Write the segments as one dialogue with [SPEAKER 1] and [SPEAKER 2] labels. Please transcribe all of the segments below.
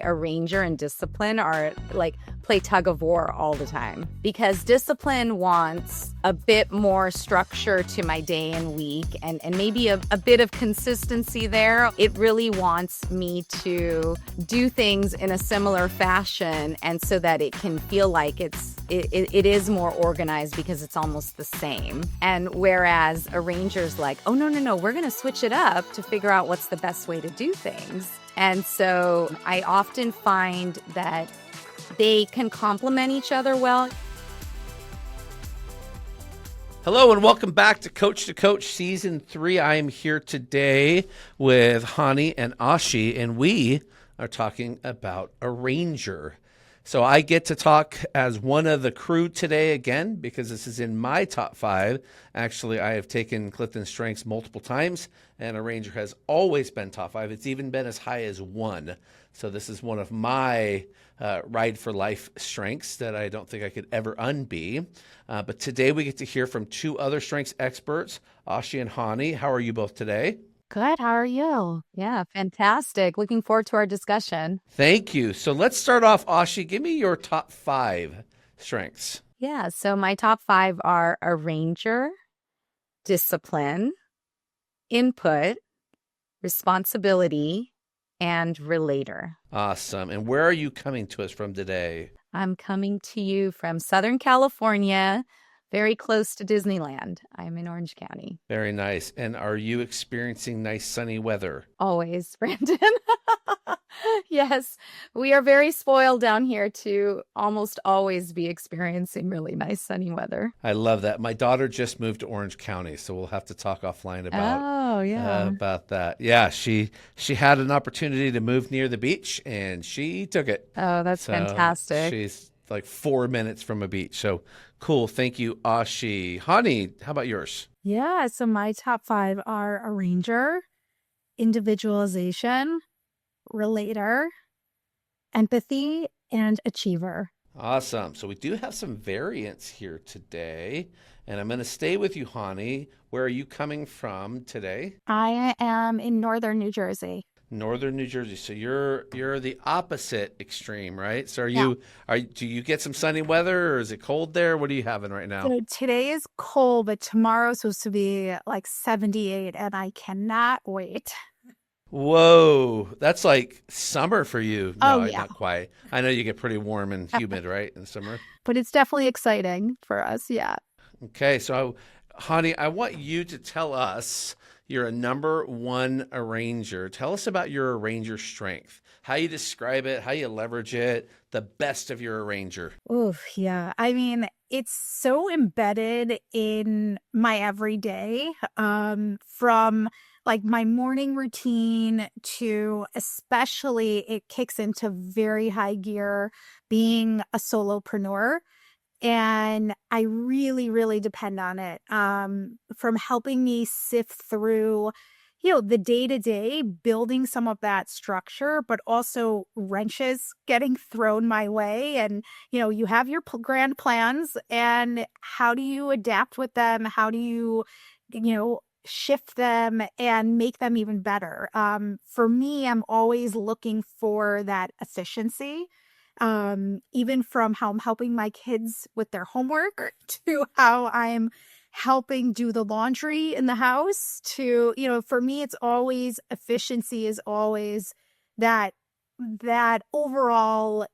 [SPEAKER 1] arranger and discipline are like play tug of war all the time, because discipline wants a bit more structure to my day and week, and maybe a bit of consistency there. It really wants me to do things in a similar fashion, and so that it can feel like it is more organized because it's almost the same. And whereas arranger's like, oh, no, we're going to switch it up to figure out what's the best way to do things. And so I often find that they can complement each other well.
[SPEAKER 2] Hello and welcome back to Coach Season 3. I am here today with Chani and Aashi, and we are talking about arranger. So I get to talk as one of the crew today again, because this is in my top 5. Actually, I have taken CliftonStrengths multiple times, and arranger has always been top 5. It's even been as high as 1. So this is one of my ride for life strengths that I don't think I could ever unbe. But today we get to hear from 2 other strengths experts, Aashi and Chani. How are you both today?
[SPEAKER 1] Good. How are you? Yeah, fantastic. Looking forward to our discussion.
[SPEAKER 2] Thank you. So let's start off, Aashi. Give me your top 5 strengths.
[SPEAKER 1] Yeah, so my top 5 are arranger, discipline, input, responsibility, and relator.
[SPEAKER 2] Awesome. And where are you coming to us from today?
[SPEAKER 1] I'm coming to you from Southern California, very close to Disneyland. I'm in Orange County.
[SPEAKER 2] Very nice. And are you experiencing nice sunny weather?
[SPEAKER 1] Always, Brandon. Yes, we are very spoiled down here to almost always be experiencing really nice sunny weather.
[SPEAKER 2] I love that. My daughter just moved to Orange County, so we'll have to talk offline about that. Yeah, she had an opportunity to move near the beach, and she took it.
[SPEAKER 1] Oh, that's fantastic.
[SPEAKER 2] She's like 4 minutes from a beach. So cool. Thank you, Aashi. Chani, how about yours?
[SPEAKER 3] Yeah, so my top 5 are arranger, individualization, relator, empathy, and achiever.
[SPEAKER 2] Awesome. So we do have some variants here today, and I'm going to stay with you, Chani. Where are you coming from today?
[SPEAKER 3] I am in northern New Jersey.
[SPEAKER 2] Northern New Jersey. So you're the opposite extreme, right? So do you get some sunny weather, or is it cold there? What are you having right now?
[SPEAKER 3] So today is cold, but tomorrow's supposed to be like 78, and I cannot wait.
[SPEAKER 2] Whoa, that's like summer for you. No,
[SPEAKER 3] Oh, yeah.
[SPEAKER 2] Not quite. I know you get pretty warm and humid, right, in the summer?
[SPEAKER 3] But it's definitely exciting for us, yeah.
[SPEAKER 2] Okay, so Chani, I want you to tell us, you're a number 1 arranger. Tell us about your arranger strength, how you describe it, how you leverage it, the best of your arranger.
[SPEAKER 3] Oof, yeah. I mean, it's so embedded in my everyday, from like my morning routine to, especially it kicks into very high gear being a solopreneur. And I really, really depend on it, from helping me sift through, the day-to-day, building some of that structure, but also wrenches getting thrown my way. And, you have your grand plans, and how do you adapt with them? How do you, shift them and make them even better? For me, I'm always looking for that efficiency. Even from how I'm helping my kids with their homework to how I'm helping do the laundry in the house to, for me, it's always efficiency is always that overall,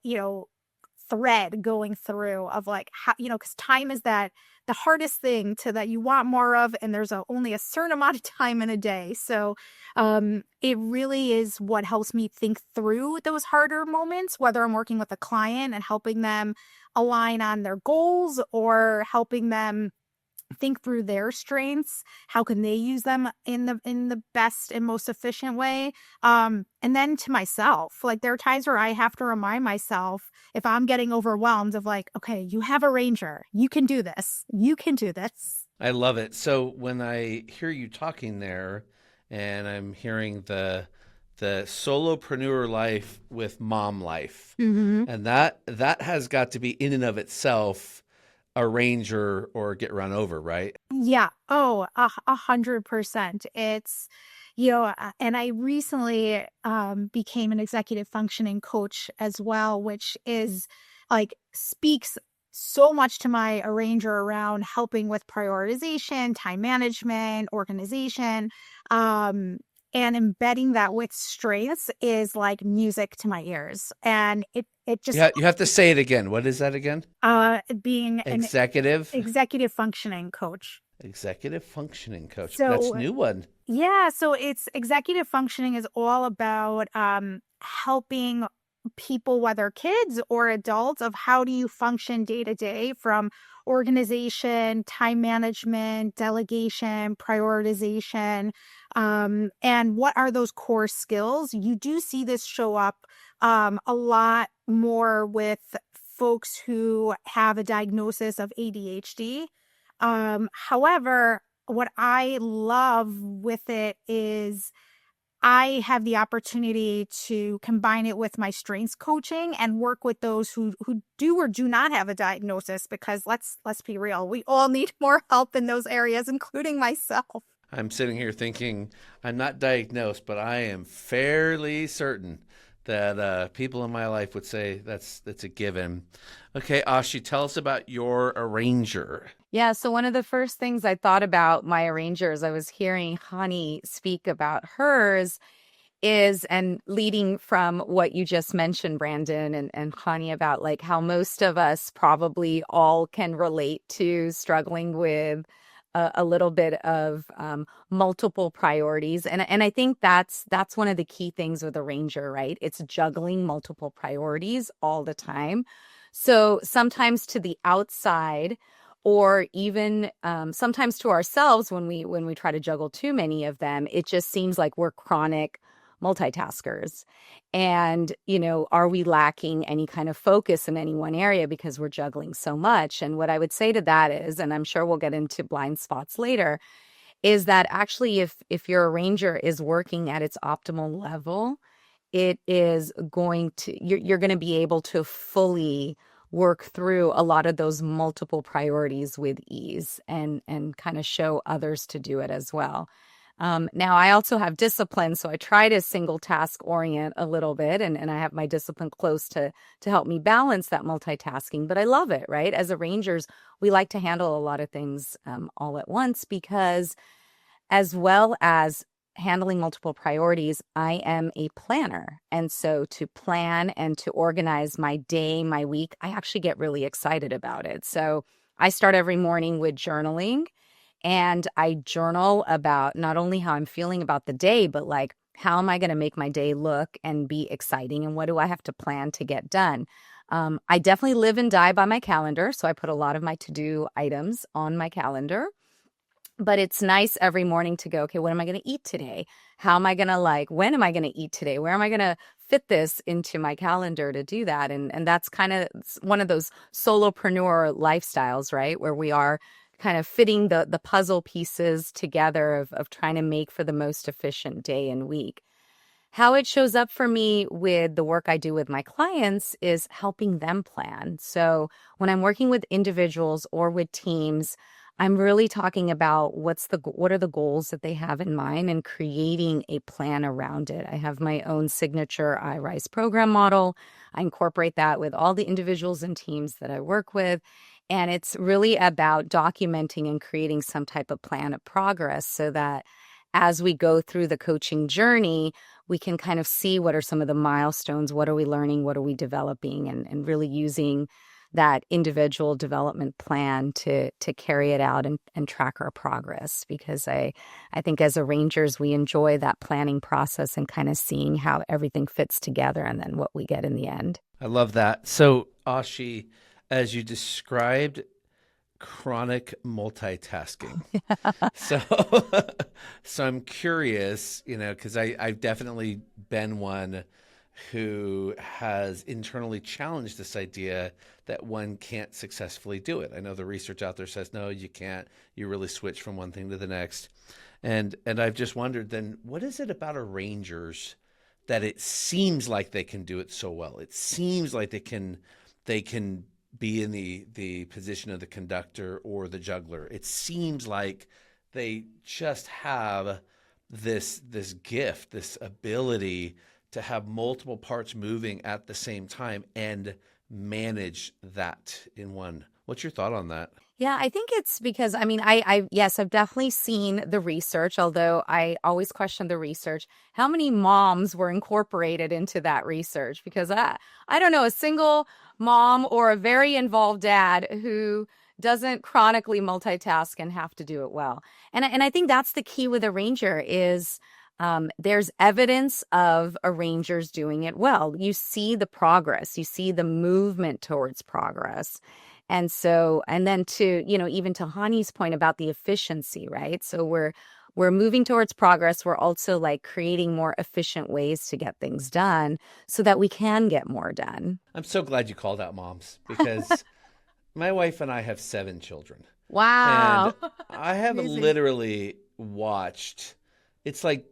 [SPEAKER 3] thread going through of like how, because time is the hardest thing that you want more of, and there's only a certain amount of time in a day. So it really is what helps me think through those harder moments, whether I'm working with a client and helping them align on their goals, or helping them think through their strengths. How can they use them in the best and most efficient way? And then to myself, like there are times where I have to remind myself, if I'm getting overwhelmed, of like, okay, you have a ranger, you can do this. You can do this.
[SPEAKER 2] I love it. So when I hear you talking there, and I'm hearing the solopreneur life with mom life, and that has got to be in and of itself a ranger or get run over, right?
[SPEAKER 3] Yeah. Oh, 100%. It's, And I recently became an executive functioning coach as well, which is like speaks so much to my arranger around helping with prioritization, time management, organization, and embedding that with strengths is like music to my ears. And it just
[SPEAKER 2] You have to say it again. What is that again?
[SPEAKER 3] being an
[SPEAKER 2] Executive
[SPEAKER 3] functioning coach.
[SPEAKER 2] executive functioning coach. That's a
[SPEAKER 3] So
[SPEAKER 2] new one.
[SPEAKER 3] yeah, so it's executive functioning is all about helping people, whether kids or adults, of how do you function day to day, from organization, time management, delegation, prioritization, and what are those core skills. You do see this show up a lot more with folks who have a diagnosis of ADHD. However, what I love with it is I have the opportunity to combine it with my strengths coaching and work with those who do or do not have a diagnosis, because let's be real, we all need more help in those areas, including myself.
[SPEAKER 2] I'm sitting here thinking I'm not diagnosed, but I am fairly certain that people in my life would say that's a given. Okay, Aashi, tell us about your arranger.
[SPEAKER 1] Yeah, so one of the first things I thought about my arrangers, I was hearing Hani speak about hers, is, and leading from what you just mentioned, Brandon and Hani, about like how most of us probably all can relate to struggling with a little bit of multiple priorities. And I think that's one of the key things with a ranger, right? It's juggling multiple priorities all the time. So sometimes to the outside, or even sometimes to ourselves, when we try to juggle too many of them, it just seems like we're chronic multitaskers. And, are we lacking any kind of focus in any one area because we're juggling so much? And what I would say to that is, and I'm sure we'll get into blind spots later, is that actually if your arranger is working at its optimal level, it is going to, you're going to be able to fully work through a lot of those multiple priorities with ease, and kind of show others to do it as well. Now, I also have discipline, so I try to single task orient a little bit, and I have my discipline close to help me balance that multitasking. But I love it, right? As arrangers, we like to handle a lot of things all at once, because as well as handling multiple priorities, I am a planner. And so to plan and to organize my day, my week, I actually get really excited about it. So I start every morning with journaling. And I journal about not only how I'm feeling about the day, but like, how am I going to make my day look and be exciting? And what do I have to plan to get done? I definitely live and die by my calendar. So I put a lot of my to-do items on my calendar. But it's nice every morning to go, okay, what am I going to eat today? How am I going to when am I going to eat today? Where am I going to fit this into my calendar to do that? And that's kind of one of those solopreneur lifestyles, right? Where we are kind of fitting the puzzle pieces together of trying to make for the most efficient day and week. How it shows up for me with the work I do with my clients is helping them plan. So when I'm working with individuals or with teams, I'm really talking about what are the goals that they have in mind, and creating a plan around it. I have my own signature iRise program model. I incorporate that with all the individuals and teams that I work with. And it's really about documenting and creating some type of plan of progress, so that as we go through the coaching journey, we can kind of see what are some of the milestones, what are we learning, what are we developing, and really using that individual development plan to carry it out and track our progress. Because I think as arrangers, we enjoy that planning process and kind of seeing how everything fits together and then what we get in the end.
[SPEAKER 2] I love that. So, Aashi, as you described, chronic multitasking. So I'm curious, because I've definitely been one who has internally challenged this idea that one can't successfully do it. I know the research out there says, no, you can't. You really switch from one thing to the next. And I've just wondered, then, what is it about arrangers that it seems like they can do it so well? It seems like they can be in the position of the conductor or the juggler. It seems like they just have this gift, this ability to have multiple parts moving at the same time and manage that in one. What's your thought on that?
[SPEAKER 1] Yeah, I think it's because, I mean, yes, I've definitely seen the research, although I always question the research. How many moms were incorporated into that research? Because I don't know, a single mom or a very involved dad who doesn't chronically multitask and have to do it well. And I think that's the key with Arranger is there's evidence of arrangers doing it well. You see the progress, you see the movement towards progress. And so, and then to, even to Hani's point about the efficiency, right? So we're moving towards progress. We're also like creating more efficient ways to get things done so that we can get more done.
[SPEAKER 2] I'm so glad you called out moms because my wife and I have 7 children.
[SPEAKER 1] Wow.
[SPEAKER 2] And I have literally watched, it's like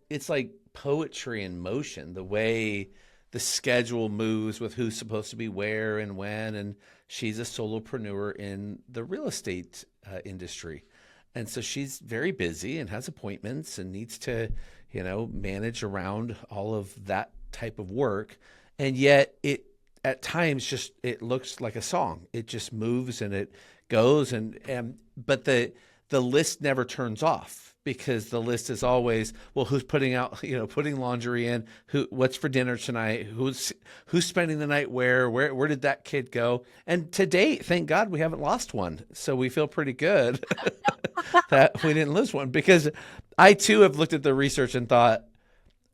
[SPEAKER 2] poetry in motion, the way the schedule moves with who's supposed to be where and when. And she's a solopreneur in the real estate industry. And so she's very busy and has appointments and needs to, manage around all of that type of work. And yet it, at times, it looks like a song. It just moves and it goes. But the list never turns off. Because the list is always, well, who's putting laundry in, what's for dinner tonight, who's spending the night where did that kid go? And to date, thank God we haven't lost one. So we feel pretty good that we didn't lose one, because I too have looked at the research and thought,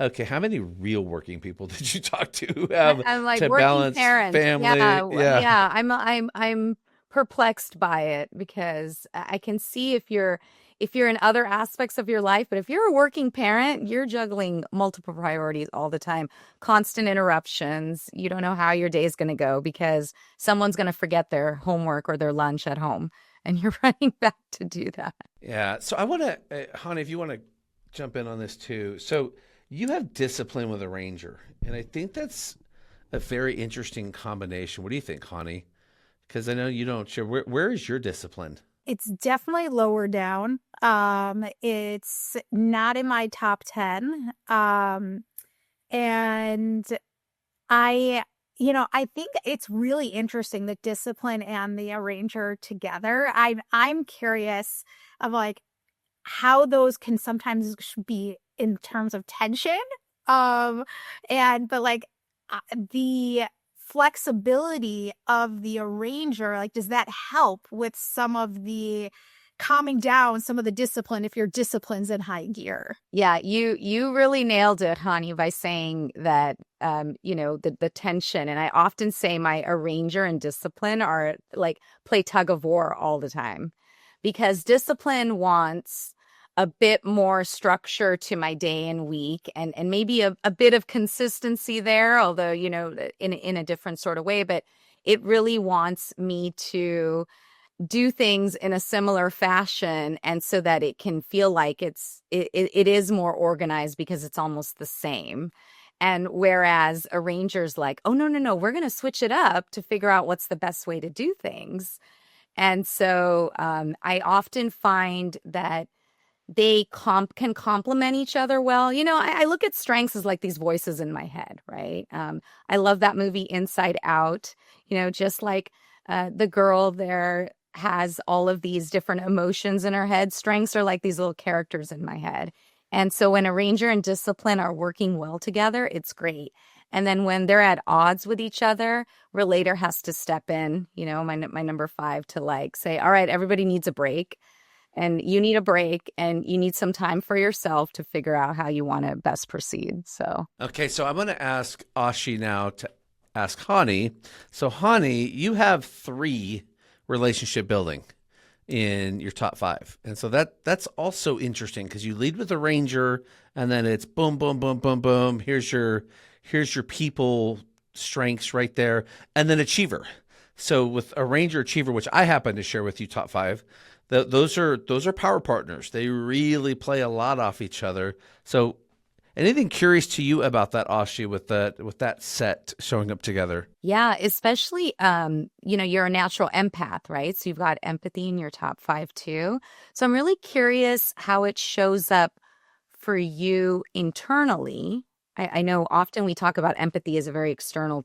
[SPEAKER 2] okay, how many real working people did you talk to who have
[SPEAKER 1] I'm like
[SPEAKER 2] to
[SPEAKER 1] working
[SPEAKER 2] balance
[SPEAKER 1] parents.
[SPEAKER 2] family?
[SPEAKER 1] Yeah. I'm perplexed by it because I can see if you're in other aspects of your life, but if you're a working parent, you're juggling multiple priorities all the time, constant interruptions. You don't know how your day is going to go because someone's going to forget their homework or their lunch at home, and you're running back to do that.
[SPEAKER 2] Yeah. So I want to, Hani, if you want to jump in on this too. So you have discipline with Arranger, and I think that's a very interesting combination. What do you think, Hani? Because I know you don't share. Where is your discipline?
[SPEAKER 3] It's definitely lower down. It's not in my top 10. And I think it's really interesting that discipline and the Arranger together. I'm curious of like how those can sometimes be in terms of tension. But like the flexibility of the Arranger, like, does that help with some of the calming down some of the discipline if your discipline's in high gear?
[SPEAKER 1] Yeah, you really nailed it, Hani, by saying that the tension. And I often say my Arranger and discipline are like play tug of war all the time, because discipline wants a bit more structure to my day and week, and maybe a bit of consistency there, although, in a different sort of way. But it really wants me to do things in a similar fashion, and so that it can feel like it is more organized because it's almost the same. And whereas Arranger's like, oh, no, we're going to switch it up to figure out what's the best way to do things. And so I often find that they can complement each other well. I look at strengths as like these voices in my head, right? I love that movie Inside Out, just like the girl there has all of these different emotions in her head. Strengths are like these little characters in my head. And so when Arranger and discipline are working well together, it's great. And then when they're at odds with each other, Relator has to step in, my number 5, to like say, all right, everybody needs a break. And you need a break, and you need some time for yourself to figure out how you want to best proceed. So,
[SPEAKER 2] okay, so I'm going to ask Aashi now to ask Hani. So, Hani, you have 3 relationship building in your top 5, and so that's also interesting because you lead with Arranger, and then it's boom, boom, boom, boom, boom. Here's your people strengths right there, and then Achiever. So with Arranger, Achiever, which I happen to share with you, top 5. Those are power partners. They really play a lot off each other. So anything curious to you about that, Aashi, with that set showing up together?
[SPEAKER 1] Yeah, especially, you're a natural empath, right? So you've got empathy in your top 5 too. So I'm really curious how it shows up for you internally? I know often we talk about empathy as a very external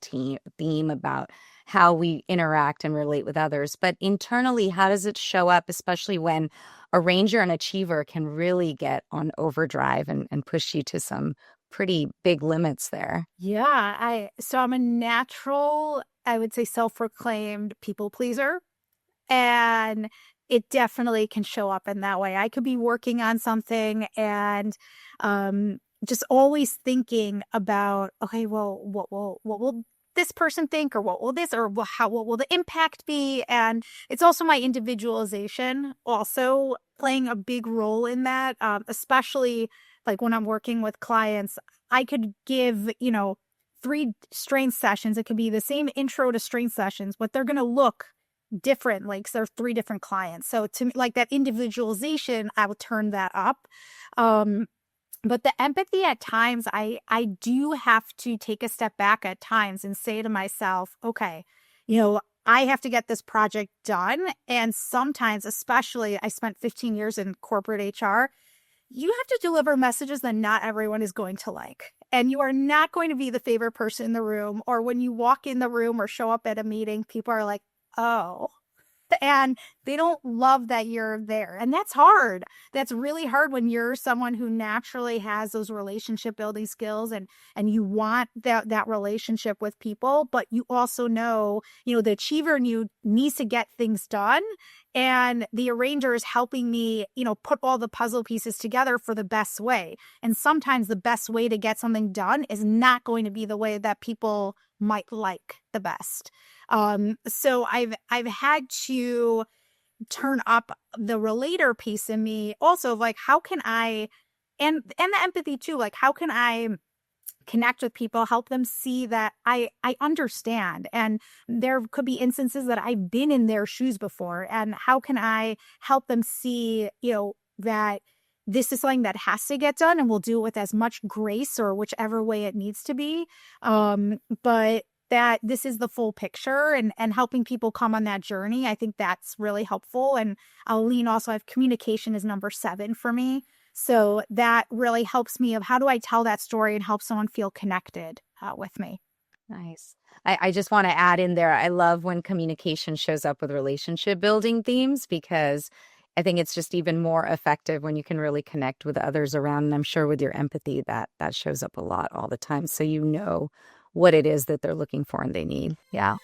[SPEAKER 1] theme about how we interact and relate with others. But internally, how does it show up, especially when a ranger and achiever can really get on overdrive and push you to some pretty big limits there?
[SPEAKER 3] Yeah, I'm a natural, I would say, self-proclaimed people pleaser. And it definitely can show up in that way. I could be working on something and just always thinking about, okay, well, what will this person think, or what will this, or what will the impact be? And it's also my individualization also playing a big role in that, especially like when I'm working with clients. I could give, 3 strength sessions. It could be the same intro to strength sessions, but they're going to look different, like, so there's 3 different clients. So to me, like, that individualization, I will turn that up. But the empathy at times, I do have to take a step back at times and say to myself, okay, I have to get this project done. And sometimes, especially, I spent 15 years in corporate HR. You have to deliver messages that not everyone is going to like. And you are not going to be the favorite person in the room. Or when you walk in the room or show up at a meeting, people are like, oh, and they don't love that you're there. And that's hard. That's really hard when you're someone who naturally has those relationship building skills, and you want that relationship with people, but you also know, the achiever in you needs to get things done. And the arranger is helping me, put all the puzzle pieces together for the best way. And sometimes the best way to get something done is not going to be the way that people might like the best. So I've had to turn up the relator piece in me also, of like, how can I, and the empathy too, like, how can I connect with people, help them see that I understand. And there could be instances that I've been in their shoes before. And how can I help them see, that this is something that has to get done, and we'll do it with as much grace or whichever way it needs to be. But that this is the full picture, and helping people come on that journey. I think that's really helpful. And I'll lean also, I have communication is number 7 for me. So that really helps me of how do I tell that story and help someone feel connected with me.
[SPEAKER 1] Nice. I just want to add in there, I love when communication shows up with relationship building themes, because I think it's just even more effective when you can really connect with others around. And I'm sure with your empathy, that shows up a lot all the time. So you know what it is that they're looking for and they need. Yeah.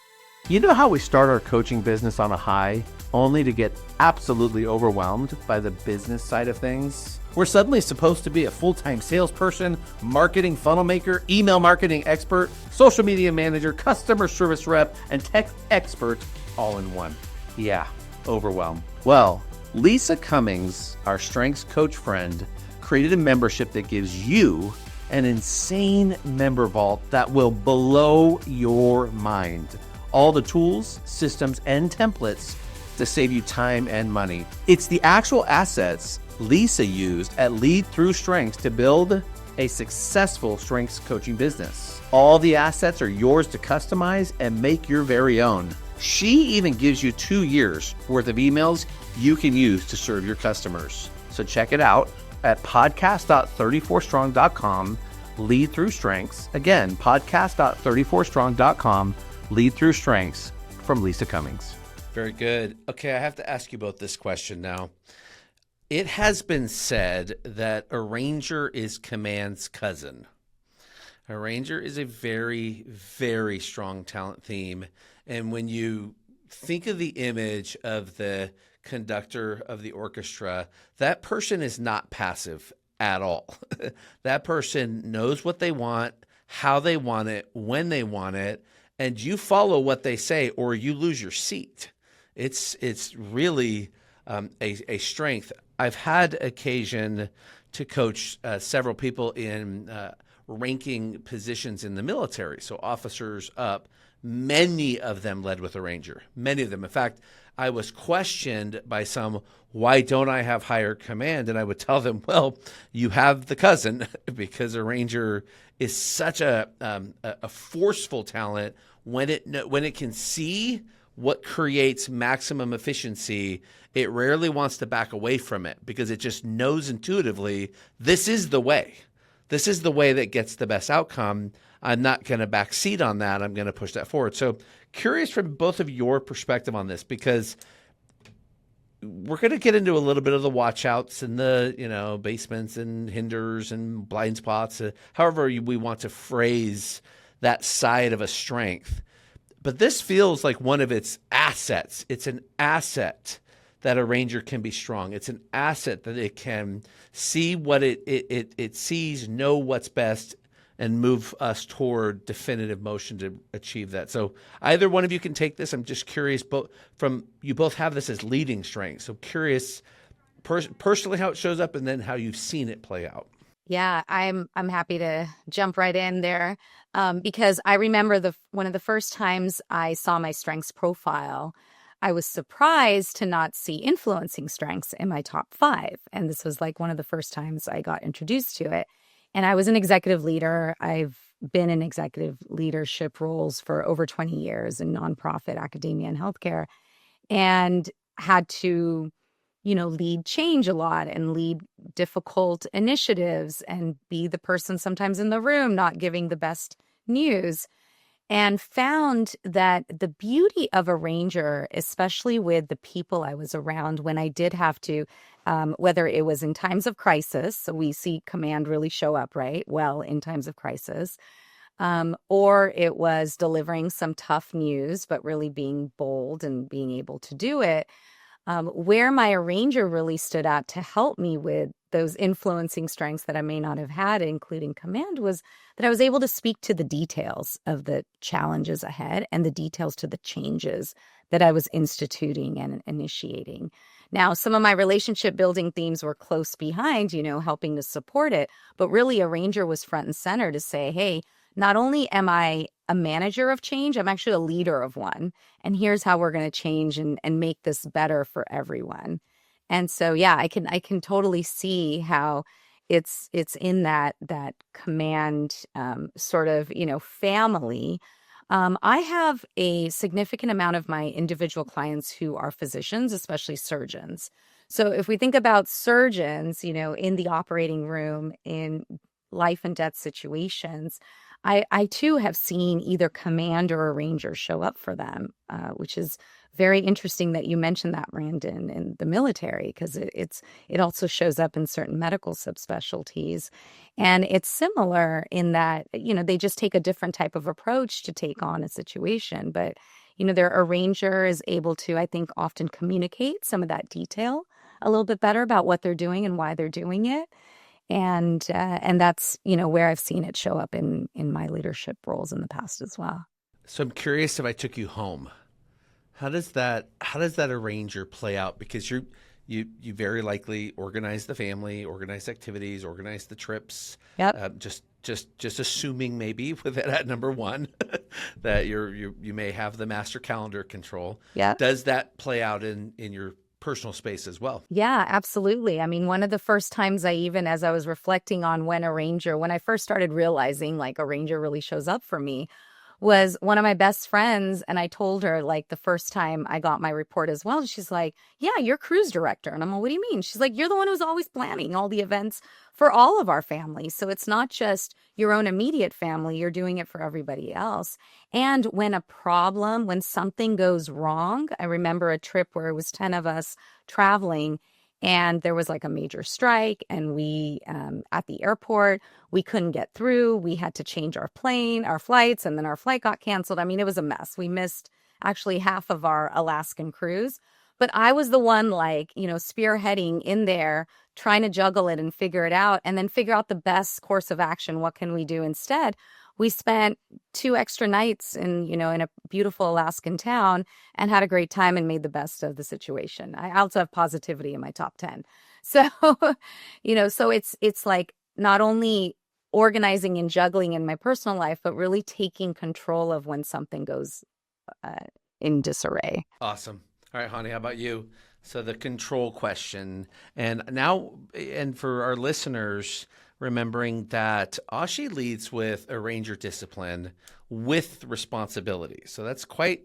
[SPEAKER 4] You know how we start our coaching business on a high, only to get absolutely overwhelmed by the business side of things?
[SPEAKER 2] We're suddenly supposed to be a full-time salesperson, marketing funnel maker, email marketing expert, social media manager, customer service rep, and tech expert all in one.
[SPEAKER 4] Yeah, overwhelmed. Well, Lisa Cummings, our strengths coach friend, created a membership that gives you an insane member vault that will blow your mind. All the tools, systems, and templates to save you time and money. It's the actual assets Lisa used at Lead Through Strengths to build a successful strengths coaching business. All the assets are yours to customize and make your very own. She even gives you 2 years worth of emails you can use to serve your customers. So check it out at podcast.34strong.com, Lead Through Strengths. Again, podcast.34strong.com, Lead Through Strengths, from Lisa Cummings.
[SPEAKER 2] Very good. Okay, I have to ask you about this question now. It has been said that a ranger is command's cousin. A ranger is a very, very strong talent theme. And when you think of the image of the conductor of the orchestra, that person is not passive at all. That person knows what they want, how they want it, when they want it, and you follow what they say or you lose your seat. It's really a strength. I've had occasion to coach several people in ranking positions in the military, so officers up. Many of them led with a ranger, many of them. In fact, I was questioned by some, why don't I have higher command? And I would tell them, well, you have the cousin, because a ranger is such a forceful talent when it can see what creates maximum efficiency, it rarely wants to back away from it because it just knows intuitively, this is the way. This is the way that gets the best outcome. I'm not going to backseat on that. I'm going to push that forward. So curious from both of your perspective on this, because we're going to get into a little bit of the watch outs and the, basements and hinders and blind spots, however we want to phrase that side of a strength. But this feels like one of its assets. It's an asset that a ranger can be strong. It's an asset that it can see what it sees, know what's best, and move us toward definitive motion to achieve that. So either one of you can take this. I'm just curious, you both have this as leading strength. So curious personally how it shows up and then how you've seen it play out.
[SPEAKER 1] Yeah, I'm happy to jump right in there because I remember one of the first times I saw my strengths profile, I was surprised to not see influencing strengths in my top 5. And this was like one of the first times I got introduced to it. And I was an executive leader. I've been in executive leadership roles for over 20 years in nonprofit, academia, and healthcare, and had to, lead change a lot and lead difficult initiatives and be the person sometimes in the room not giving the best news. And found that the beauty of a ranger, especially with the people I was around when I did have to, whether it was in times of crisis, so we see command really show up, right? Well, in times of crisis, or it was delivering some tough news, but really being bold and being able to do it. Where my ranger really stood out to help me with those influencing strengths that I may not have had, including command, was that I was able to speak to the details of the challenges ahead and the details to the changes that I was instituting and initiating. Now, some of my relationship building themes were close behind, helping to support it, but really a ranger was front and center to say, hey, not only am I a manager of change, I'm actually a leader of one. And here's how we're going to change and make this better for everyone. And so, yeah, I can totally see how it's in that command sort of, family. I have a significant amount of my individual clients who are physicians, especially surgeons. So if we think about surgeons, in the operating room, in life and death situations, I too have seen either command or a ranger show up for them, which is very interesting that you mentioned that, Brandon, in the military, because it also shows up in certain medical subspecialties. And it's similar in that, they just take a different type of approach to take on a situation. But, a ranger is able to, I think, often communicate some of that detail a little bit better about what they're doing and why they're doing it. And that's, where I've seen it show up in my leadership roles in the past as well.
[SPEAKER 2] So I'm curious, if I took you home, how does that arranger play out? Because you very likely organize the family, organize activities, organize the trips.
[SPEAKER 1] Yep.
[SPEAKER 2] Just assuming maybe with it at number 1 that you may have the master calendar control.
[SPEAKER 1] Yeah.
[SPEAKER 2] Does that play out in your personal space as well?
[SPEAKER 1] Yeah, absolutely. I mean, one of the first times as I was reflecting on when I first started realizing like a ranger really shows up for me, was one of my best friends. And I told her like the first time I got my report as well, she's like, yeah, you're cruise director. And I'm like, what do you mean? She's like, you're the one who's always planning all the events for all of our families. So it's not just your own immediate family, you're doing it for everybody else. And when something goes wrong, I remember a trip where it was 10 of us traveling and there was like a major strike and we, at the airport, we couldn't get through. We had to change our flights, and then our flight got canceled. I mean, it was a mess. We missed actually half of our Alaskan cruise, but I was the one spearheading in there, trying to juggle it and figure it out, and then figure out the best course of action. What can we do instead? We spent 2 extra nights in a beautiful Alaskan town and had a great time and made the best of the situation. I also have positivity in my top 10. So, so it's like not only organizing and juggling in my personal life, but really taking control of when something goes in disarray.
[SPEAKER 2] Awesome. All right, Hani, how about you? So the control question. And for our listeners, remembering that Aashi leads with a ranger discipline with responsibility. So that's quite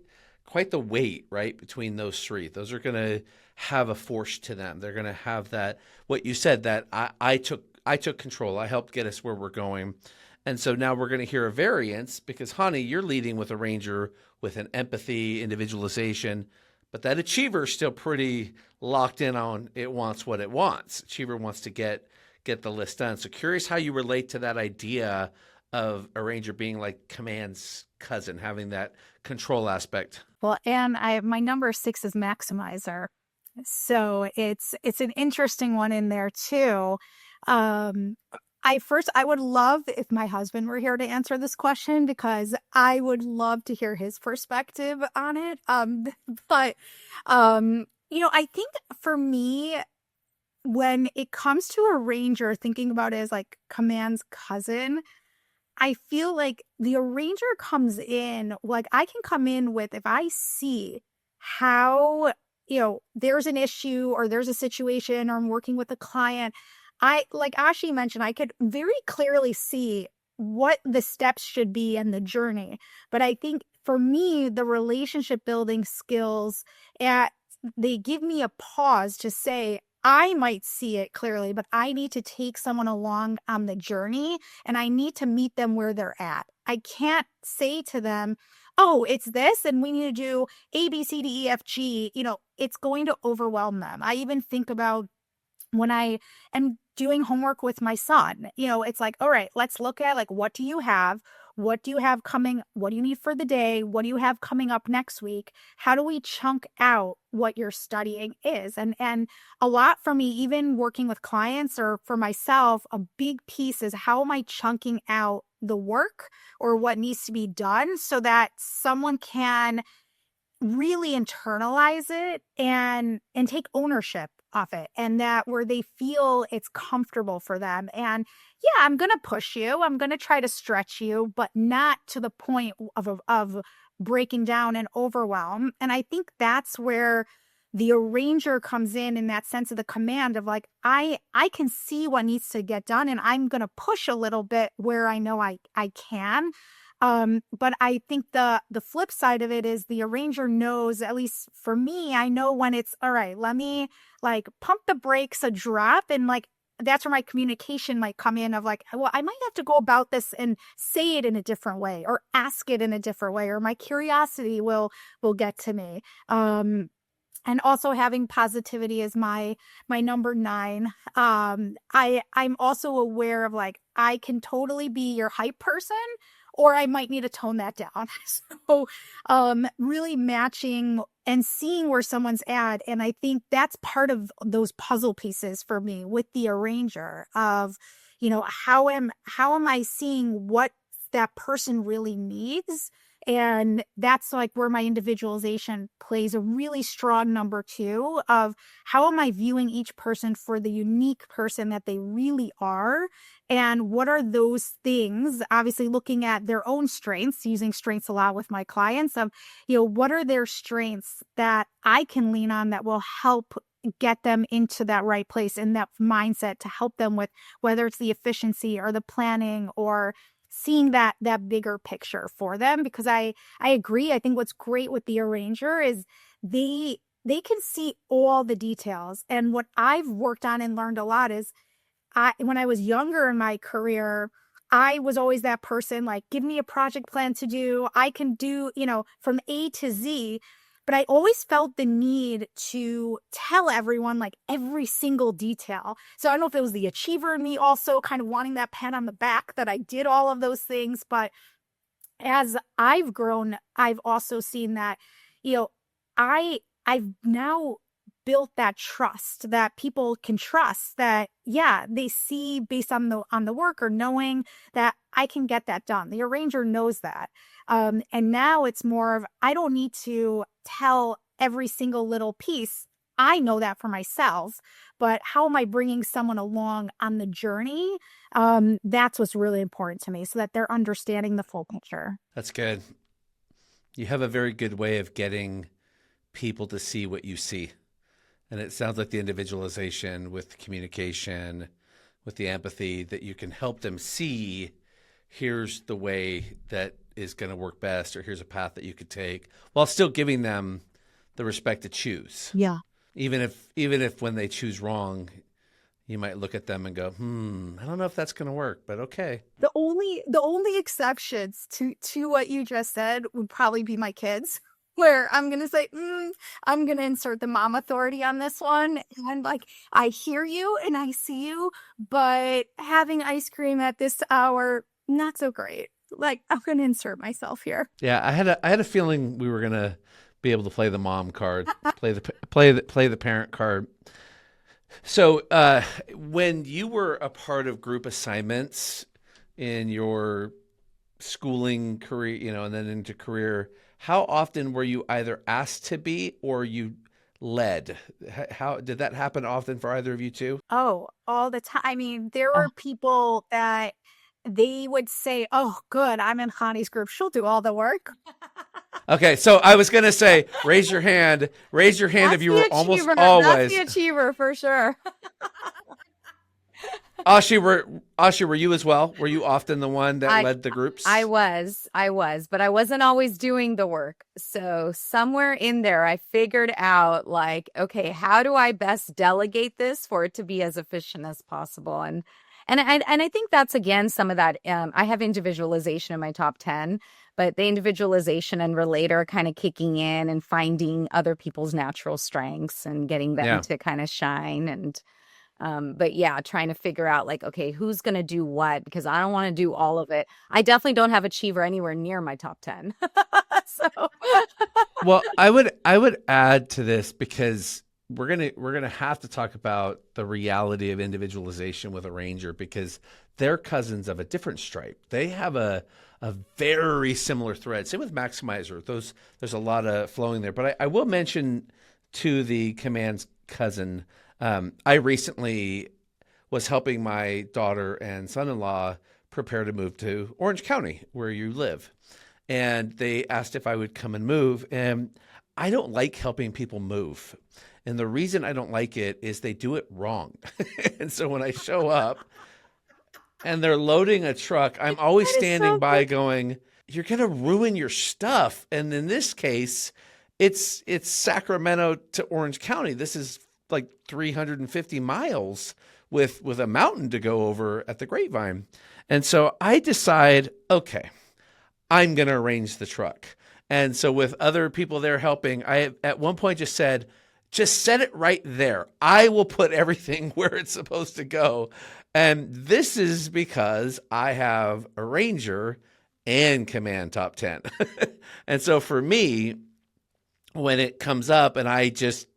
[SPEAKER 2] quite the weight, right, between those three. Those are going to have a force to them. They're going to have that, what you said, that I took control. I helped get us where we're going. And so now we're going to hear a variance because, honey, you're leading with a ranger with an empathy, individualization, but that achiever is still pretty locked in on it wants what it wants. Achiever wants to get the list done. So curious how you relate to that idea of a ranger being like command's cousin, having that control aspect.
[SPEAKER 3] Well, and my number 6 is maximizer. So it's an interesting one in there too. I would love if my husband were here to answer this question because I would love to hear his perspective on it. But I think for me, when it comes to a ranger, thinking about it as like command's cousin, I feel like the arranger comes in, like I can come in with, if I see how, there's an issue or there's a situation or I'm working with a client, like Aashi mentioned, I could very clearly see what the steps should be and the journey. But I think for me, the relationship building skills, they give me a pause to say, I might see it clearly, but I need to take someone along on the journey and I need to meet them where they're at. I can't say to them, oh, it's this and we need to do A, B, C, D, E, F, G. It's going to overwhelm them. I even think about when I am doing homework with my son, it's like, all right, let's look at like, what do you have? What do you have coming? What do you need for the day? What do you have coming up next week? How do we chunk out what you're studying is? And a lot for me, even working with clients or for myself, a big piece is how am I chunking out the work or what needs to be done so that someone can really internalize it and take ownership of it, and that where they feel it's comfortable for them. And yeah, I'm going to push you. I'm going to try to stretch you, but not to the point of breaking down and overwhelm. And I think that's where the arranger comes in that sense of the command of like, I can see what needs to get done and I'm going to push a little bit where I know I can. But I think the flip side of it is the arranger knows, at least for me, I know when it's all right, let me like pump the brakes a drop. And like, that's where my communication might come in of like, well, I might have to go about this and say it in a different way or ask it in a different way, or my curiosity will get to me. And also having positivity is my number 9. I'm also aware of like, I can totally be your hype person, or I might need to tone that down. So really matching and seeing where someone's at. And I think that's part of those puzzle pieces for me with the arranger of, how am I seeing what that person really needs? And that's like where my individualization plays a really strong number 2 of how am I viewing each person for the unique person that they really are? And what are those things, obviously looking at their own strengths, using strengths a lot with my clients of, what are their strengths that I can lean on that will help get them into that right place and that mindset to help them with whether it's the efficiency or the planning or seeing that bigger picture for them. Because I agree. I think what's great with the arranger is they can see all the details. And what I've worked on and learned a lot is when I was younger in my career, I was always that person, like, give me a project plan to do. I can do, from A to Z. But I always felt the need to tell everyone like every single detail. So I don't know if it was the achiever in me also kind of wanting that pat on the back that I did all of those things. But as I've grown, I've also seen that, I've now built that trust that people can trust that, yeah, they see based on the work or knowing that I can get that done. The arranger knows that. And now it's more of, I don't need to tell every single little piece. I know that for myself, but how am I bringing someone along on the journey? That's what's really important to me so that they're understanding the full picture.
[SPEAKER 2] That's good. You have a very good way of getting people to see what you see. And it sounds like the individualization with communication, with the empathy, that you can help them see, here's the way that is going to work best, or here's a path that you could take, while still giving them the respect to choose.
[SPEAKER 3] Yeah.
[SPEAKER 2] Even if when they choose wrong, you might look at them and go, I don't know if that's going to work, but okay.
[SPEAKER 3] The only exceptions to what you just said would probably be my kids, where I'm going to say, I'm going to insert the mom authority on this one. And like, I hear you and I see you, but having ice cream at this hour, not so great. Like, I'm going to insert myself here.
[SPEAKER 2] Yeah, I had a feeling we were going to be able to play the mom card, play the parent card. So when you were a part of group assignments in your schooling career, and then into career, how often were you either asked to be or you led? How did that happen often for either of you two?
[SPEAKER 3] Oh, all the time. I mean, there were people that they would say, oh, good, I'm in Chani's group. She'll do all the work.
[SPEAKER 2] Okay, so I was going to say, raise your hand. Raise your hand if you were almost always.
[SPEAKER 1] That's the achiever for sure.
[SPEAKER 2] Aashi, were you as well? Were you often the one that led the groups?
[SPEAKER 1] I was, but I wasn't always doing the work. So somewhere in there, I figured out like, okay, how do I best delegate this for it to be as efficient as possible? And I think that's, again, some of that. I have individualization in my top 10, but the individualization and relator kind of kicking in and finding other people's natural strengths and getting them to kind of shine. And but yeah, trying to figure out like, okay, who's going to do what? Because I don't want to do all of it. I definitely don't have achiever anywhere near my top 10. So,
[SPEAKER 2] well, I would add to this, because we're gonna have to talk about the reality of individualization with a ranger, because they're cousins of a different stripe. They have a very similar thread. Same with maximizer. There's a lot of flowing there. But I will mention to the command's cousin. I recently was helping my daughter and son-in-law prepare to move to Orange County, where you live. And they asked if I would come and move. And I don't like helping people move. And the reason I don't like it is they do it wrong. And so when I show up and they're loading a truck, I'm always standing by going, you're going to ruin your stuff. And in this case, it's Sacramento to Orange County. This is like 350 miles with a mountain to go over at the Grapevine. And so I decide, okay, I'm going to arrange the truck. And so with other people there helping, I at one point just said, just set it right there. I will put everything where it's supposed to go. And this is because I have a ranger and command top 10. And so for me, when it comes up and I just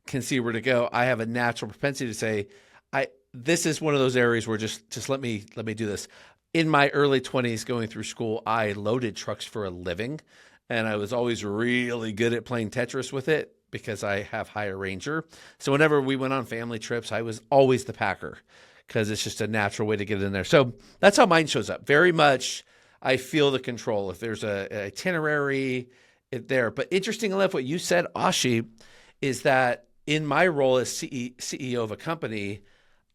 [SPEAKER 2] can see where to go, I have a natural propensity to say, this is one of those areas where just let me do this. In my early 20s going through school, I loaded trucks for a living, and I was always really good at playing Tetris with it because I have higher ranger. So whenever we went on family trips, I was always the packer because it's just a natural way to get in there. So that's how mine shows up. Very much I feel the control. If there's an itinerary there. But interesting enough, what you said, Aashi, is that in my role as CEO of a company,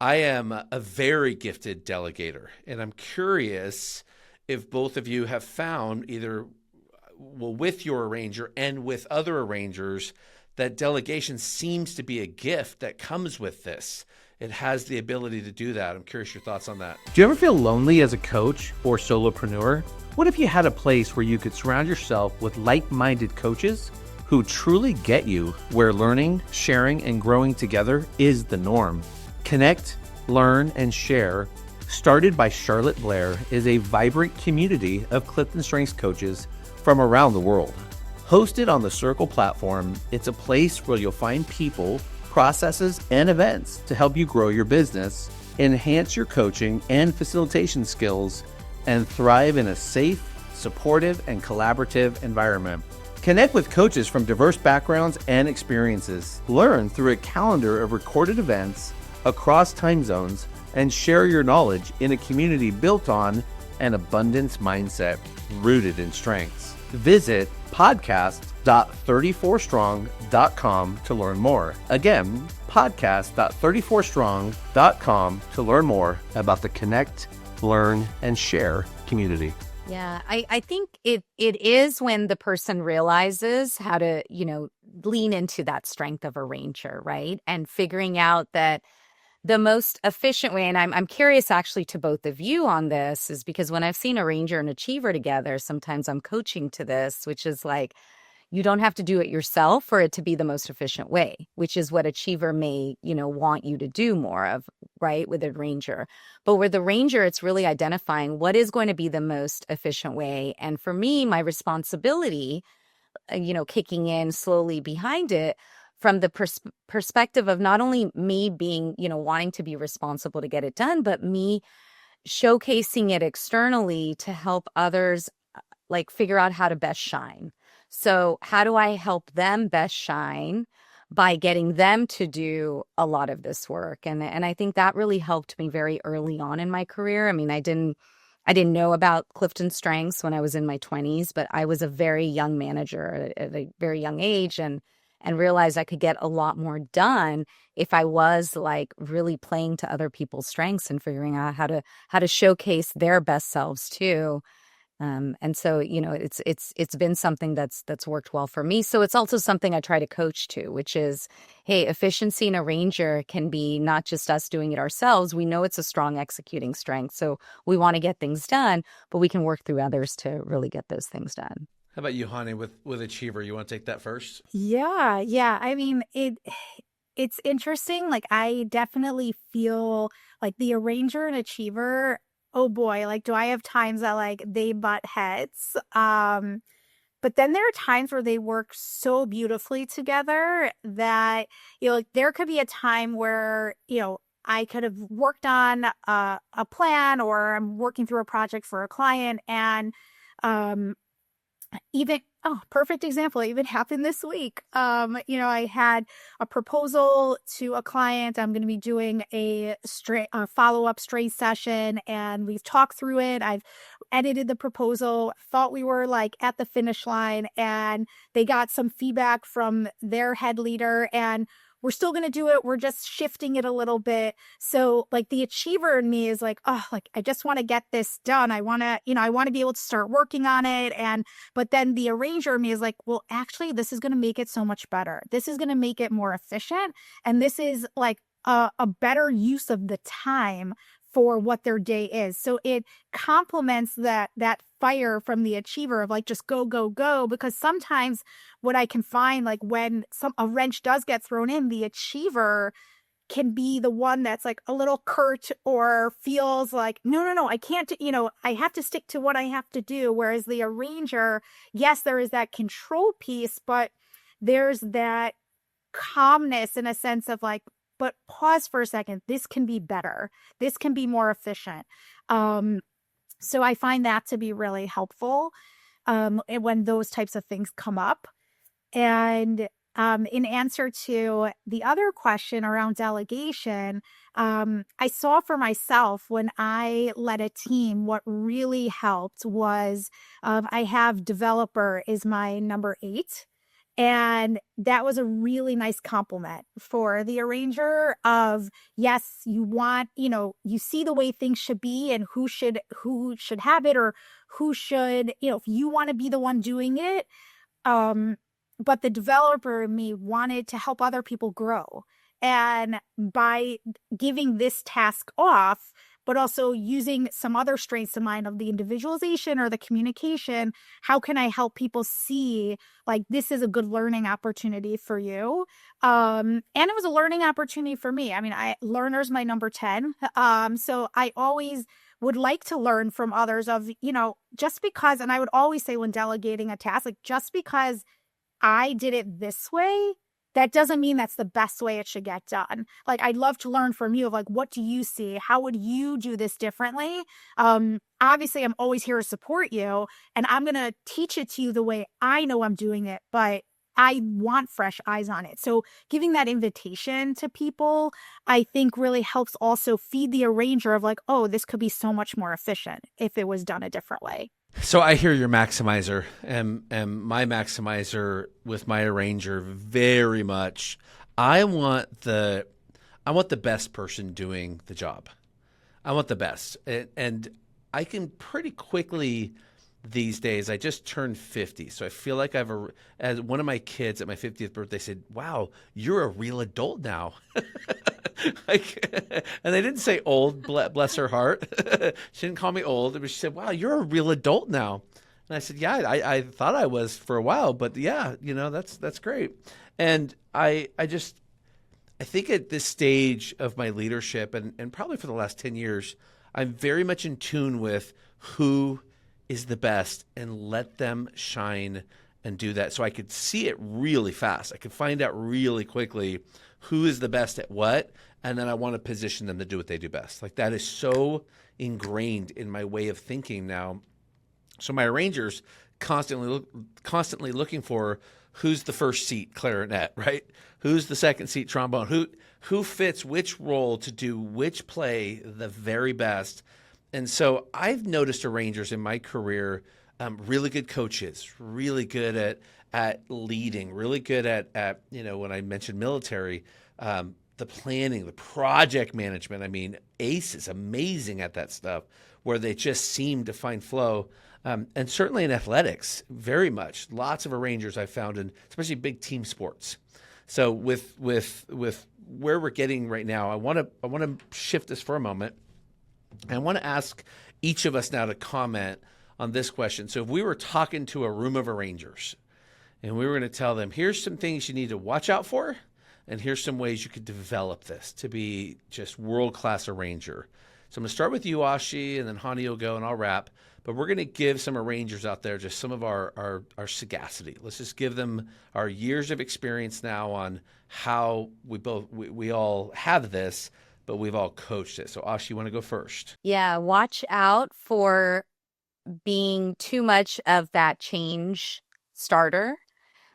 [SPEAKER 2] I am a very gifted delegator. And I'm curious if both of you have found either with your arranger and with other arrangers that delegation seems to be a gift that comes with this. It has the ability to do that. I'm curious your thoughts on that.
[SPEAKER 4] Do you ever feel lonely as a coach or solopreneur? What if you had a place where you could surround yourself with like-minded coaches who truly get you, where learning, sharing, and growing together is the norm? Connect, Learn, and Share, started by Charlotte Blair, is a vibrant community of CliftonStrengths coaches from around the world. Hosted on the Circle platform, it's a place where you'll find people, processes, and events to help you grow your business, enhance your coaching and facilitation skills, and thrive in a safe, supportive, and collaborative environment. Connect with coaches from diverse backgrounds and experiences. Learn through a calendar of recorded events across time zones, and share your knowledge in a community built on an abundance mindset rooted in strengths. Visit podcast.34strong.com to learn more. Again, podcast.34strong.com to learn more about the Connect, Learn, and Share community.
[SPEAKER 1] Yeah, I think it is when the person realizes how to, lean into that strength of a ranger, right? And figuring out that the most efficient way, and I'm curious actually to both of you on this, is because when I've seen a ranger and achiever together, sometimes I'm coaching to this, which is like, you don't have to do it yourself for it to be the most efficient way, which is what achiever may, want you to do more of, right, with a ranger. But with the ranger, it's really identifying what is going to be the most efficient way. And for me, my responsibility, kicking in slowly behind it from the perspective of not only me being, wanting to be responsible to get it done, but me showcasing it externally to help others like figure out how to best shine. So how do I help them best shine by getting them to do a lot of this work? And I think that really helped me very early on in my career. I mean, I didn't know about CliftonStrengths when I was in my 20s, but I was a very young manager at a very young age and realized I could get a lot more done if I was like really playing to other people's strengths and figuring out how to showcase their best selves too. And so, it's been something that's worked well for me. So it's also something I try to coach to, which is, hey, efficiency in a ranger can be not just us doing it ourselves. We know it's a strong executing strength. So we want to get things done, but we can work through others to really get those things done.
[SPEAKER 2] How about you, Hani, with achiever? You want to take that first?
[SPEAKER 3] Yeah. I mean, it's interesting. Like, I definitely feel like the arranger and achiever, oh boy, like, do I have times that like they butt heads? But then there are times where they work so beautifully together that, like there could be a time where, I could have worked on a plan, or I'm working through a project for a client, and um even perfect example, it even happened this week. I had a proposal to a client. I'm going to be doing a follow-up straight session, and we've talked through it. I've edited the proposal, thought we were like at the finish line, and they got some feedback from their head leader, and we're still going to do it. We're just shifting it a little bit. So like the achiever in me is like, oh, like I just want to get this done. I want to be able to start working on it. But then the arranger in me is like, well, actually, this is going to make it so much better. This is going to make it more efficient. And this is like a better use of the time for what their day is. So it complements that fire from the achiever of like, just go, go, go. Because sometimes what I can find, like when a wrench does get thrown in, the achiever can be the one that's like a little curt or feels like, no, I can't, I have to stick to what I have to do. Whereas the arranger, yes, there is that control piece, but there's that calmness in a sense of like, but pause for a second. This can be better. This can be more efficient. So I find that to be really helpful when those types of things come up. And in answer to the other question around delegation, I saw for myself when I led a team, what really helped was I have developer is my number 8. And that was a really nice compliment for the arranger of, yes, you want, you see the way things should be and who should have it, or who should, if you want to be the one doing it. But the developer in me wanted to help other people grow. And by giving this task off, but also using some other strengths of mine of the individualization or the communication, how can I help people see like this is a good learning opportunity for you? And it was a learning opportunity for me. I mean, learner's my number 10. So I always would like to learn from others of, just because, and I would always say when delegating a task, like just because I did it this way, that doesn't mean that's the best way it should get done. Like, I'd love to learn from you of like, what do you see? How would you do this differently? Obviously, I'm always here to support you, and I'm going to teach it to you the way I know I'm doing it, but I want fresh eyes on it. So giving that invitation to people, I think really helps also feed the arranger of like, oh, this could be so much more efficient if it was done a different way.
[SPEAKER 2] So I hear your maximizer, and my maximizer with my arranger very much. I want the best person doing the job. I want the best, and I can pretty quickly these days. I just turned 50. So I feel like as one of my kids at my 50th birthday said, wow, you're a real adult now. And they didn't say old, bless her heart. She didn't call me old. But she said, wow, you're a real adult now. And I said, yeah, I thought I was for a while, but yeah, that's great. And I think at this stage of my leadership, and probably for the last 10 years, I'm very much in tune with who is the best and let them shine and do that. So I could see it really fast. I could find out really quickly who is the best at what, and then I want to position them to do what they do best. Like that is so ingrained in my way of thinking now. So my arrangers constantly looking for who's the first seat clarinet, right? Who's the second seat trombone? Who fits which role to do which play the very best? And so I've noticed arrangers in my career, really good coaches, really good at leading, really good at when I mentioned military, the planning, the project management. I mean, Ace is amazing at that stuff where they just seem to find flow. And certainly in athletics, very much. Lots of arrangers I've found in especially big team sports. So with where we're getting right now, I want to shift this for a moment. I want to ask each of us now to comment on this question. So if we were talking to a room of arrangers and we were going to tell them, here's some things you need to watch out for, and here's some ways you could develop this to be just world-class arranger. So I'm going to start with you, Aashi, and then Hani will go and I'll wrap. But we're going to give some arrangers out there just some of our sagacity. Let's just give them our years of experience now on how we all have this, but we've all coached it. So Aashi, you want to go first?
[SPEAKER 1] Yeah, watch out for being too much of that change starter,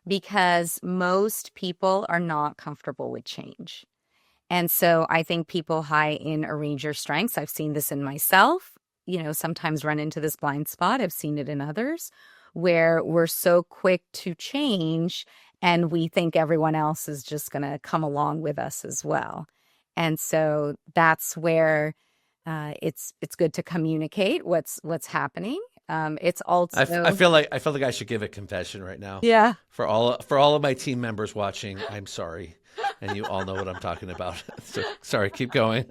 [SPEAKER 1] because most people are not comfortable with change. And so I think people high in arranger strengths, I've seen this in myself, sometimes run into this blind spot. I've seen it in others where we're so quick to change and we think everyone else is just going to come along with us as well. And so that's where it's good to communicate what's happening. It's also
[SPEAKER 2] I feel like I should give a confession right now.
[SPEAKER 1] Yeah.
[SPEAKER 2] For all of my team members watching, I'm sorry. And you all know what I'm talking about. So sorry, keep going.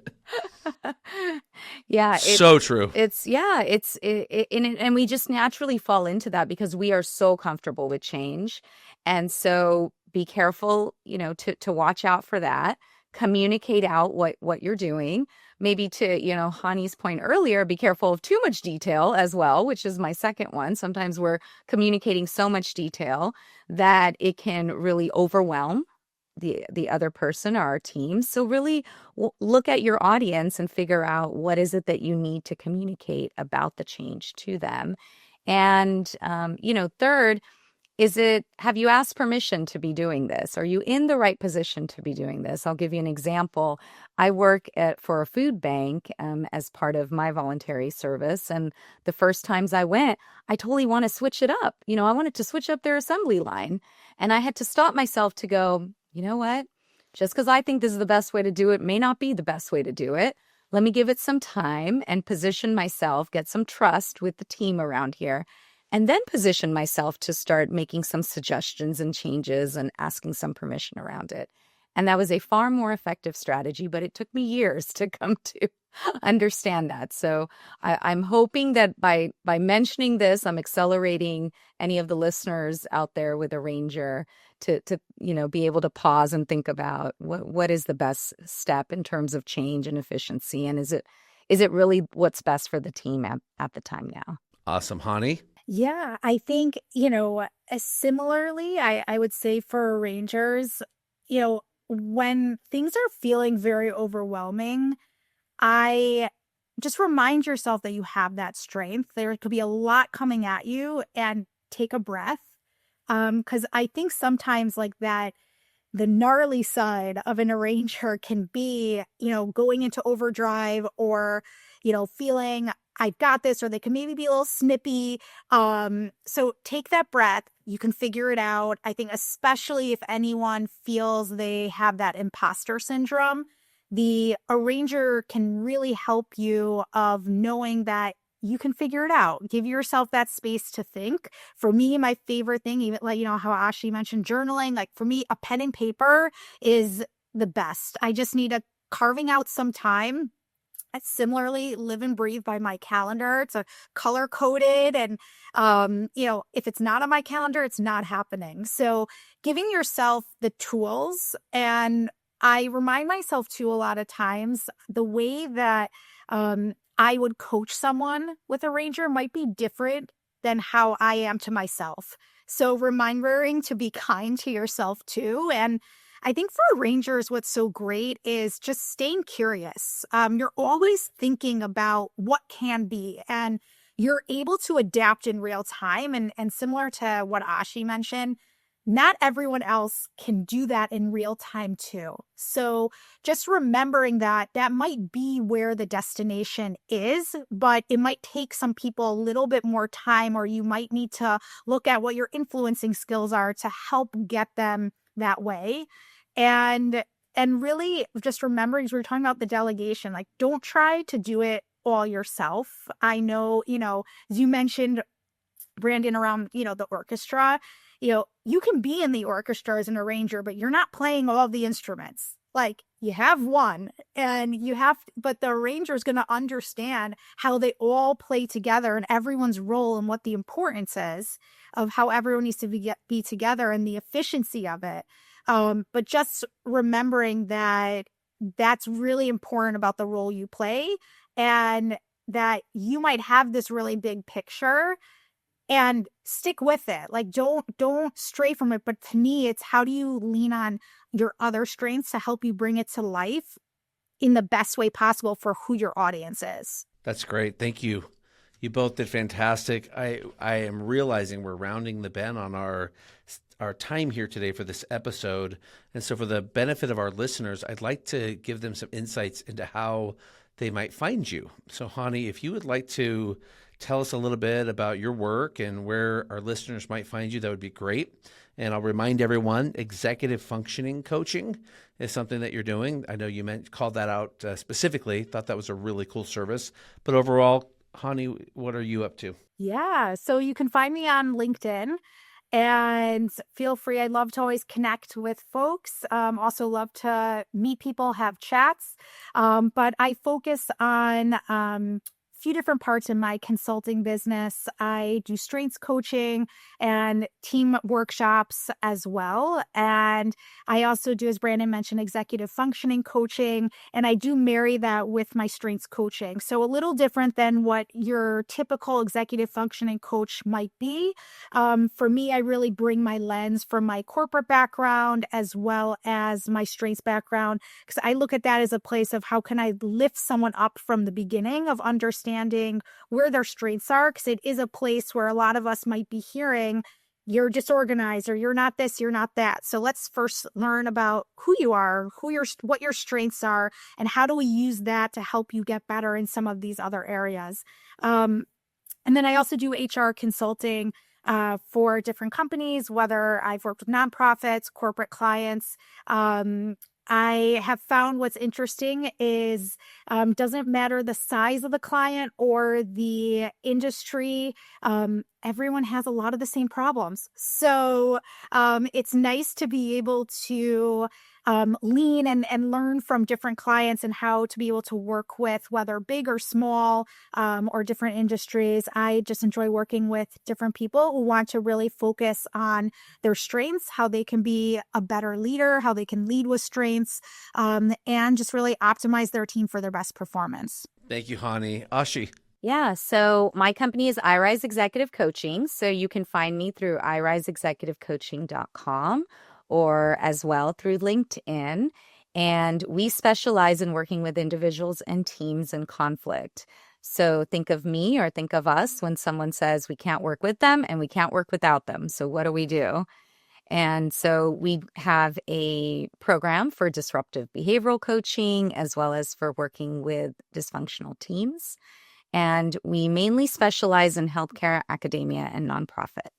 [SPEAKER 1] Yeah.
[SPEAKER 2] So true.
[SPEAKER 1] And we just naturally fall into that because we are so comfortable with change. And so be careful, to watch out for that. Communicate out what you're doing. Maybe to, Hani's point earlier, be careful of too much detail as well, which is my second one. Sometimes we're communicating so much detail that it can really overwhelm the other person or our team. So really look at your audience and figure out what is it that you need to communicate about the change to them. And, third, have you asked permission to be doing this? Are you in the right position to be doing this? I'll give you an example. I work for a food bank as part of my voluntary service. And the first times I went, I totally want to switch it up. I wanted to switch up their assembly line. And I had to stop myself to go, you know what? Just because I think this is the best way to do it may not be the best way to do it. Let me give it some time and position myself, get some trust with the team around here, and then position myself to start making some suggestions and changes and asking some permission around it. And that was a far more effective strategy, but it took me years to come to understand that. So I'm hoping that by mentioning this, I'm accelerating any of the listeners out there with arranger to be able to pause and think about what is the best step in terms of change and efficiency, and is it really what's best for the team at the time now.
[SPEAKER 2] Awesome. Hani?
[SPEAKER 3] Yeah, I think, similarly, I would say for arrangers, when things are feeling very overwhelming, I just remind yourself that you have that strength. There could be a lot coming at you, and take a breath. Because I think sometimes like that, the gnarly side of an arranger can be, going into overdrive or, feeling I got this, or they can maybe be a little snippy. So take that breath. You can figure it out. I think especially if anyone feels they have that imposter syndrome, the arranger can really help you of knowing that you can figure it out. Give yourself that space to think. For me, my favorite thing, even like, how Aashi mentioned journaling, like for me, a pen and paper is the best. I just need carving out some time. I similarly live and breathe by my calendar. It's a color coded, and if it's not on my calendar, it's not happening. So giving yourself the tools, and I remind myself too a lot of times the way that I would coach someone with a ranger might be different than how I am to myself. So remembering to be kind to yourself too. And I think for rangers, what's so great is just staying curious. You're always thinking about what can be, and you're able to adapt in real time. And similar to what Aashi mentioned, not everyone else can do that in real time too. So just remembering that might be where the destination is, but it might take some people a little bit more time, or you might need to look at what your influencing skills are to help get them that way. And really just remembering, as we were talking about the delegation, like don't try to do it all yourself. I know, as you mentioned, Brandon, around, the orchestra, you can be in the orchestra as an arranger, but you're not playing all the instruments. Like you have one, and but the arranger is going to understand how they all play together and everyone's role and what the importance is of how everyone needs to be together and the efficiency of it. But just remembering that that's really important about the role you play, and that you might have this really big picture and stick with it. Like don't stray from it. But to me, it's how do you lean on your other strengths to help you bring it to life in the best way possible for who your audience is.
[SPEAKER 2] That's great. Thank you. You both did fantastic. I am realizing we're rounding the bend on our time here today for this episode. And so for the benefit of our listeners, I'd like to give them some insights into how they might find you. So Hani, if you would like to tell us a little bit about your work and where our listeners might find you, that would be great. And I'll remind everyone, executive functioning coaching is something that you're doing. I know you called that out specifically, thought that was a really cool service. But overall, Hani, what are you up to?
[SPEAKER 3] Yeah, so you can find me on LinkedIn. And feel free. I love to always connect with folks. Also love to meet people, have chats. But I focus on few different parts in my consulting business. I do strengths coaching and team workshops as well. And I also do, as Brandon mentioned, executive functioning coaching. And I do marry that with my strengths coaching. So a little different than what your typical executive functioning coach might be. For me, I really bring my lens from my corporate background as well as my strengths background, because I look at that as a place of how can I lift someone up from the beginning of understanding where their strengths are, because it is a place where a lot of us might be hearing you're disorganized or you're not this, you're not that. So let's first learn about who you are, what your strengths are, and how do we use that to help you get better in some of these other areas. And then I also do HR consulting for different companies, whether I've worked with nonprofits, corporate clients. I have found what's interesting is doesn't matter the size of the client or the industry. Everyone has a lot of the same problems. So it's nice to be able to lean and learn from different clients and how to be able to work with, whether big or small or different industries. I just enjoy working with different people who want to really focus on their strengths, how they can be a better leader, how they can lead with strengths, and just really optimize their team for their best performance.
[SPEAKER 2] Thank you, Hani. Aashi.
[SPEAKER 1] Yeah, so my company is iRise Executive Coaching. So you can find me through iriseexecutivecoaching.com or as well through LinkedIn. And we specialize in working with individuals and teams in conflict. So think of me or think of us when someone says we can't work with them and we can't work without them. So what do we do? And so we have a program for disruptive behavioral coaching as well as for working with dysfunctional teams. And we mainly specialize in healthcare, academia, and nonprofit.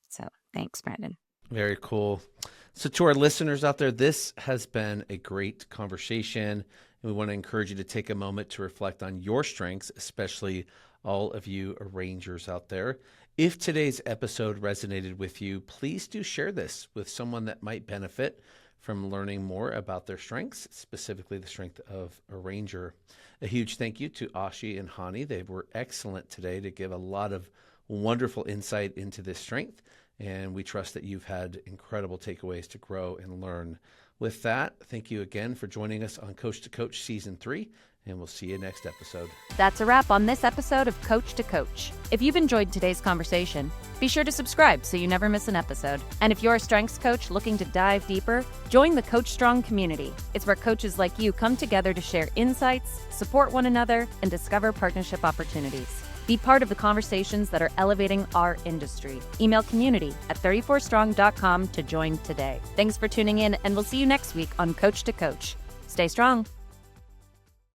[SPEAKER 1] So thanks, Brandon.
[SPEAKER 2] Very cool. So to our listeners out there, this has been a great conversation. And we want to encourage you to take a moment to reflect on your strengths, especially all of you arrangers out there. If today's episode resonated with you, please do share this with someone that might benefit from learning more about their strengths, specifically the strength of arranger. A huge thank you to Aashi and Hani. They were excellent today to give a lot of wonderful insight into this strength, and we trust that you've had incredible takeaways to grow and learn. With that, thank you again for joining us on Coach to Coach Season 3, and we'll see you next episode.
[SPEAKER 1] That's a wrap on this episode of Coach to Coach. If you've enjoyed today's conversation, be sure to subscribe so you never miss an episode. And if you're a strengths coach looking to dive deeper, join the Coach Strong community. It's where coaches like you come together to share insights, support one another, and discover partnership opportunities. Be part of the conversations that are elevating our industry. Email community@34strong.com to join today. Thanks for tuning in, and we'll see you next week on Coach to Coach. Stay strong.